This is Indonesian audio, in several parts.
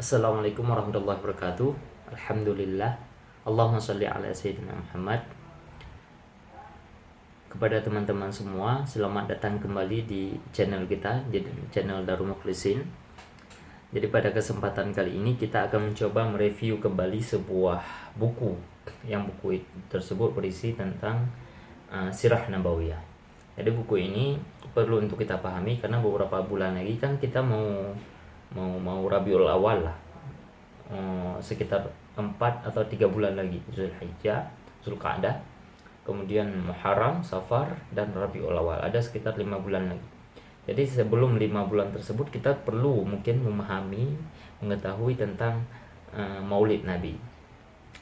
Assalamualaikum warahmatullahi wabarakatuh. Alhamdulillah. Allahumma sholli ala sayyidina Muhammad. Kepada teman-teman semua, selamat datang kembali di channel kita, di channel Darul Mukhlisin. Jadi pada kesempatan kali ini kita akan mencoba mereview kembali sebuah buku. Yang buku tersebut berisi tentang Sirah Nabawiyah. Jadi buku ini perlu untuk kita pahami karena beberapa bulan lagi kan kita mau Rabiul Awal lah. Sekitar 4 atau 3 bulan lagi, Zulhijjah, Zulqa'dah, kemudian Muharram, Safar, dan Rabiul Awal. Ada sekitar 5 bulan lagi. Jadi sebelum 5 bulan tersebut kita perlu mungkin mengetahui tentang Maulid Nabi.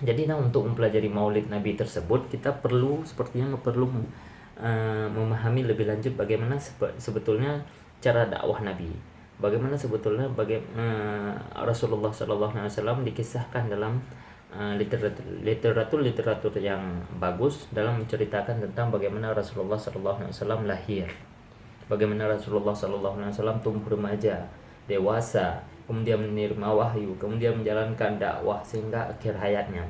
Jadi untuk mempelajari Maulid Nabi tersebut kita sepertinya perlu memahami lebih lanjut bagaimana sebetulnya cara dakwah Nabi. Bagaimana sebetulnya Rasulullah SAW dikisahkan dalam literatur yang bagus dalam menceritakan tentang bagaimana Rasulullah SAW lahir, bagaimana Rasulullah SAW tumbuh remaja, dewasa, kemudian menerima wahyu, kemudian menjalankan dakwah sehingga akhir hayatnya.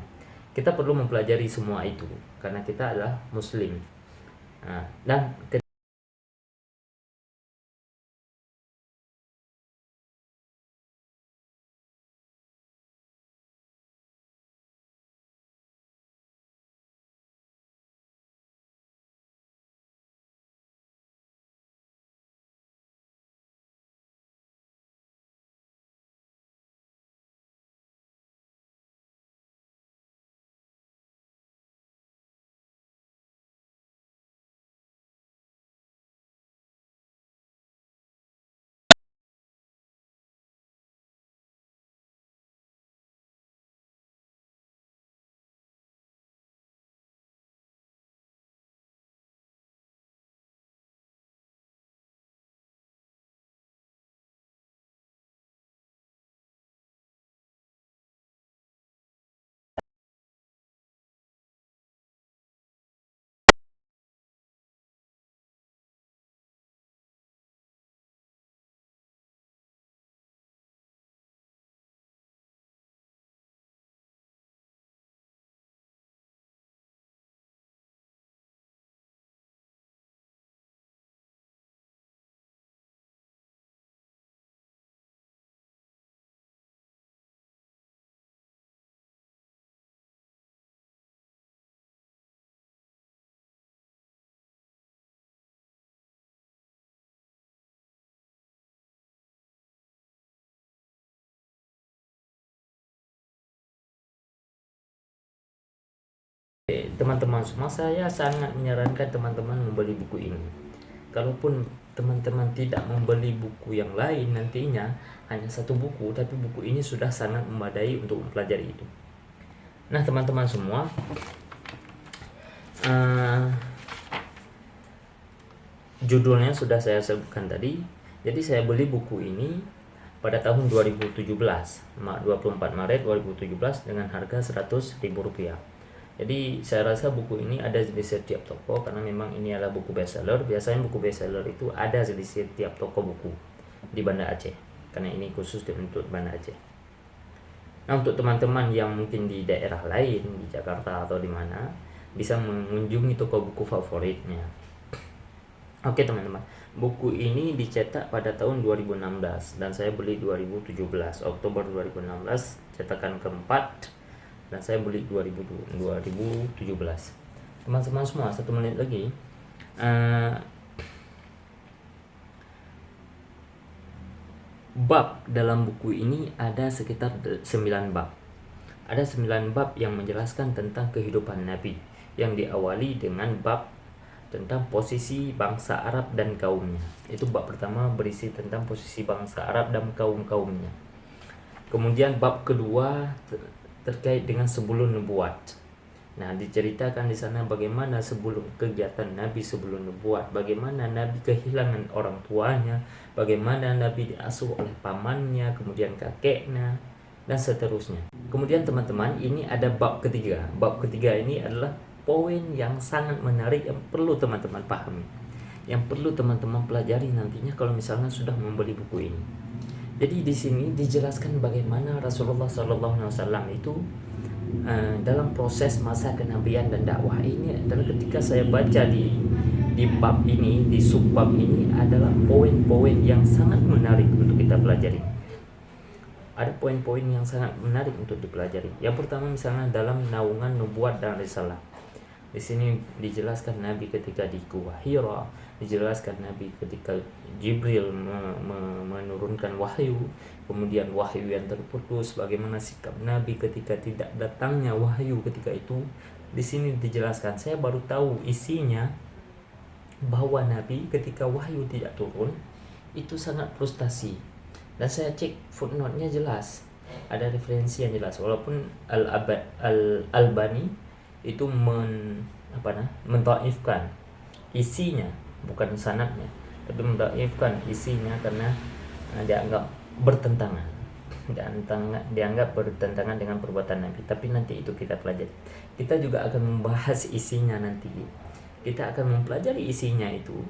Kita perlu mempelajari semua itu karena kita adalah Muslim. Dan teman-teman semua, saya sangat menyarankan teman-teman membeli buku ini. Kalaupun teman-teman tidak membeli buku yang lain, nantinya hanya satu buku, tapi buku ini sudah sangat memadai untuk mempelajari itu. Nah teman-teman semua, judulnya sudah saya sebutkan tadi. Jadi saya beli buku ini pada tahun 2017, 24 Maret 2017 dengan harga Rp100.000. Jadi saya rasa buku ini ada di setiap toko karena memang ini adalah buku bestseller. Biasanya buku bestseller itu ada di setiap toko buku di Banda Aceh, karena ini khusus untuk Banda Aceh. Nah untuk teman-teman yang mungkin di daerah lain, di Jakarta atau di mana, bisa mengunjungi toko buku favoritnya. Oke teman-teman, buku ini dicetak pada tahun 2016 dan saya beli 2017, Oktober 2016, cetakan keempat, dan saya beli 2017. Teman-teman semua, 1 menit lagi. Bab dalam buku ini ada sekitar 9 bab. Ada 9 bab yang menjelaskan tentang kehidupan Nabi, yang diawali dengan bab tentang posisi bangsa Arab dan kaumnya. Itu bab pertama berisi tentang posisi bangsa Arab dan kaum-kaumnya. Kemudian bab kedua terkait dengan sebelum nubuat. Nah, diceritakan di sana bagaimana sebelum kegiatan Nabi sebelum nubuat, bagaimana Nabi kehilangan orang tuanya, bagaimana Nabi diasuh oleh pamannya, kemudian kakeknya, dan seterusnya. Kemudian teman-teman, ini ada bab ketiga. Bab ketiga ini adalah poin yang sangat menarik yang perlu teman-teman pahami, yang perlu teman-teman pelajari nantinya kalau misalnya sudah membeli buku ini. Jadi di sini dijelaskan bagaimana Rasulullah SAW itu dalam proses masa kenabian dan dakwah. Ini adalah ketika saya baca di bab ini, di subbab ini adalah poin-poin yang sangat menarik untuk kita pelajari. Ada poin-poin yang sangat menarik untuk dipelajari. Yang pertama misalnya dalam naungan nubuat dan risalah. Di sini dijelaskan Nabi ketika di Gua Hira, dijelaskan Nabi ketika Jibril menurunkan wahyu, kemudian wahyu yang terputus, bagaimana sikap Nabi ketika tidak datangnya wahyu ketika itu. Di sini dijelaskan, saya baru tahu isinya bahwa Nabi ketika wahyu tidak turun itu sangat frustasi. Dan saya cek footnote-nya jelas, ada referensi yang jelas, walaupun Al-Albani itu mentaifkan isinya, bukan sanadnya, tapi mentaifkan isinya karena dianggap bertentangan, dianggap bertentangan dengan perbuatan Nabi. Tapi nanti itu kita pelajari. Kita juga akan membahas isinya nanti. Kita akan mempelajari isinya itu.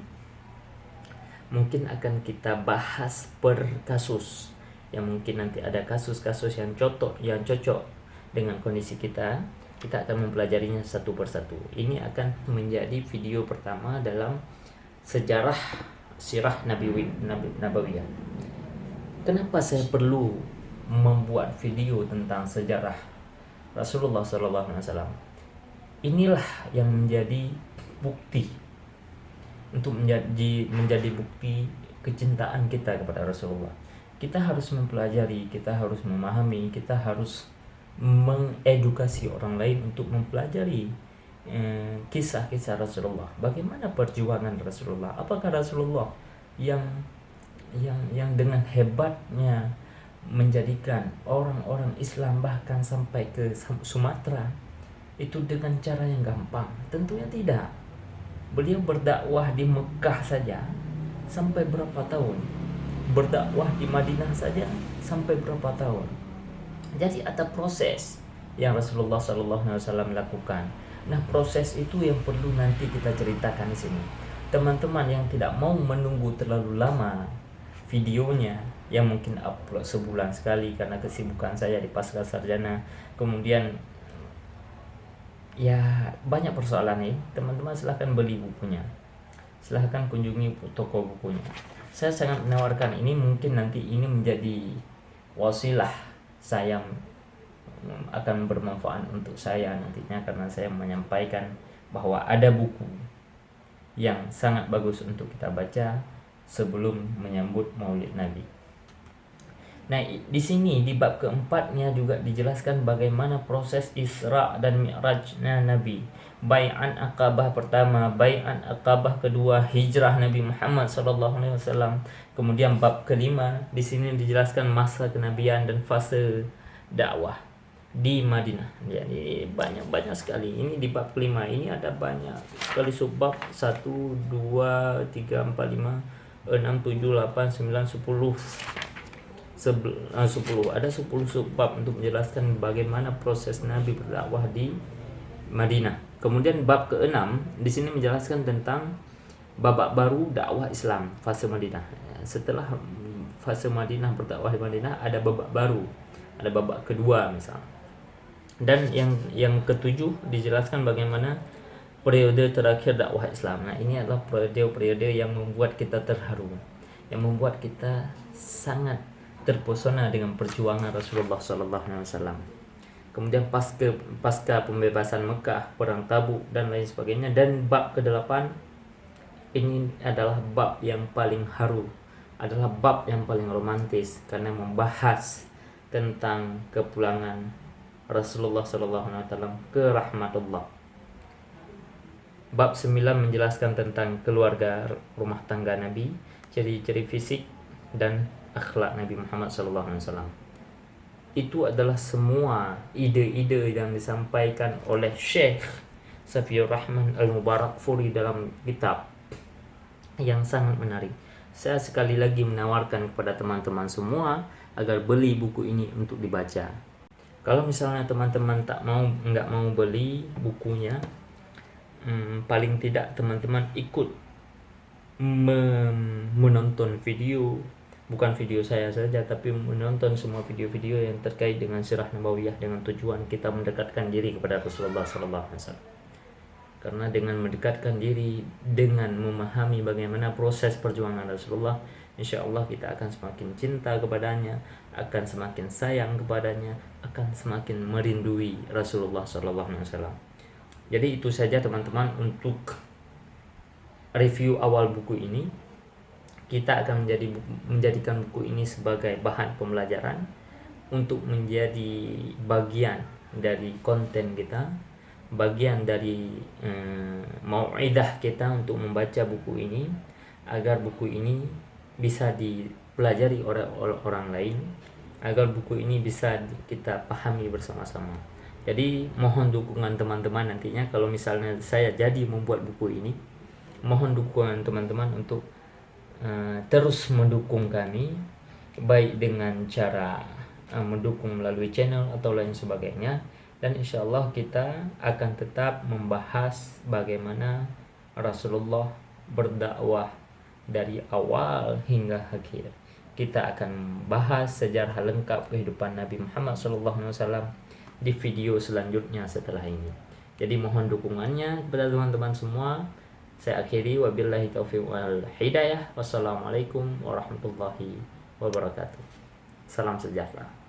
Mungkin akan kita bahas per kasus. Yang mungkin nanti ada kasus-kasus yang cocok dengan kondisi kita. Kita akan mempelajarinya satu persatu. Ini akan menjadi video pertama dalam sejarah sirah Nabawiyah. Kenapa saya perlu membuat video tentang sejarah Rasulullah SAW? Inilah yang menjadi bukti, untuk menjadi bukti kecintaan kita kepada Rasulullah. Kita harus mempelajari, kita harus memahami, kita harus mengedukasi orang lain untuk mempelajari kisah-kisah Rasulullah. Bagaimana perjuangan Rasulullah? Apakah Rasulullah yang dengan hebatnya menjadikan orang-orang Islam bahkan sampai ke Sumatera itu dengan cara yang gampang? Tentunya tidak. Beliau berdakwah di Mekah saja sampai berapa tahun? Berdakwah di Madinah saja sampai berapa tahun? Jadi ada proses yang Rasulullah SAW lakukan. Nah, proses itu yang perlu nanti kita ceritakan di sini. Teman-teman yang tidak mau menunggu terlalu lama videonya, yang mungkin upload sebulan sekali karena kesibukan saya di pasca sarjana, kemudian ya banyak persoalan nih, teman-teman silahkan beli bukunya, silahkan kunjungi toko bukunya. Saya sangat menawarkan ini, mungkin nanti ini menjadi wasilah saya akan bermanfaat untuk saya nantinya, karena saya menyampaikan bahwa ada buku yang sangat bagus untuk kita baca sebelum menyambut Maulid Nabi. Nah, di sini di bab keempatnya juga dijelaskan bagaimana proses Isra dan Mi'rajnya Nabi. Bai'an Aqabah pertama, Bai'an Aqabah kedua, hijrah Nabi Muhammad SAW. Kemudian bab kelima di sini dijelaskan masa kenabian dan fase dakwah di Madinah. Jadi banyak sekali. Ini di bab kelima ini ada banyak sekali subbab, 1 2 3 4 5 6 7 8 9 10. Ada 10 subbab untuk menjelaskan bagaimana proses Nabi berdakwah di Madinah. Kemudian bab ke-6 di sini menjelaskan tentang babak baru dakwah Islam fase Madinah. Setelah fase Madinah, berdakwah di Madinah, ada babak baru, ada babak kedua misalnya. Dan yang ketujuh dijelaskan bagaimana periode terakhir dakwah Islam. Nah, ini adalah periode yang membuat kita terharu, yang membuat kita sangat terpesona dengan perjuangan Rasulullah SAW. Kemudian pasca pembebasan Mekah, perang Tabuk dan lain sebagainya. Dan bab ke-8 ini adalah bab yang paling haru, adalah bab yang paling romantis karena membahas tentang kepulangan Rasulullah SAW ke rahmatullah. Bab 9 menjelaskan tentang keluarga rumah tangga Nabi, ciri-ciri fisik dan akhlak Nabi Muhammad SAW. Itu adalah semua ide-ide yang disampaikan oleh Syekh Safiur Rahman Al-Mubarakfuri dalam kitab yang sangat menarik. Saya sekali lagi menawarkan kepada teman-teman semua agar beli buku ini untuk dibaca. Kalau misalnya teman-teman nggak mau beli bukunya, paling tidak teman-teman ikut menonton video, bukan video saya saja, tapi menonton semua video-video yang terkait dengan sirah nabawiyah dengan tujuan kita mendekatkan diri kepada Rasulullah SAW. Karena dengan mendekatkan diri, dengan memahami bagaimana proses perjuangan Rasulullah, insya Allah kita akan semakin cinta kepadanya, akan semakin sayang kepadanya, akan semakin merindui Rasulullah SAW. Jadi itu saja teman-teman untuk review awal buku ini. Kita akan menjadikan buku ini sebagai bahan pembelajaran untuk menjadi bagian dari konten kita, bagian dari mau'idah kita untuk membaca buku ini, agar buku ini bisa dipelajari oleh orang lain, agar buku ini bisa kita pahami bersama-sama. Jadi mohon dukungan teman-teman nantinya kalau misalnya saya jadi membuat buku ini. Mohon dukungan teman-teman untuk terus mendukung kami, baik dengan cara mendukung melalui channel atau lain sebagainya. Dan insya Allah kita akan tetap membahas bagaimana Rasulullah berdakwah dari awal hingga akhir. Kita akan bahas sejarah lengkap kehidupan Nabi Muhammad SAW di video selanjutnya setelah ini. Jadi mohon dukungannya kepada teman-teman semua. Saya akhiri, wabillahi taufiq wal hidayah. Wassalamualaikum warahmatullahi wabarakatuh. Salam sejahtera.